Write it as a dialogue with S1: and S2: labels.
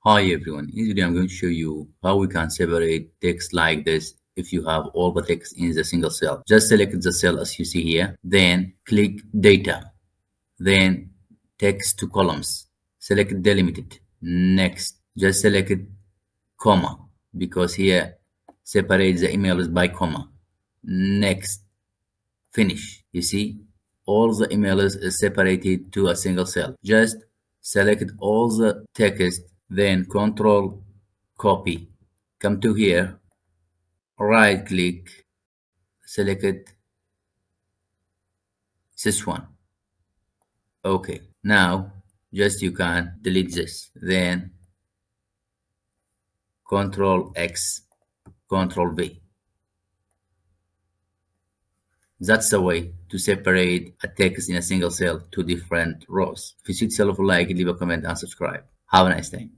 S1: Hi everyone, in this video I'm going to show you how we can separate text like this if you have all the text in the single cell. Just select the cell as you see here, then click data, then text to columns, select delimited, next, just select comma because here separate the emails by comma, next, finish. You see all the emails is separated to a single cell. Just select all the text, then control copy, come to here, right click, select this one. Okay, now just you can delete this, then control X, control V. That's the way to separate a text in a single cell to different rows. If you see yourself like, leave a comment and subscribe. Have a nice day.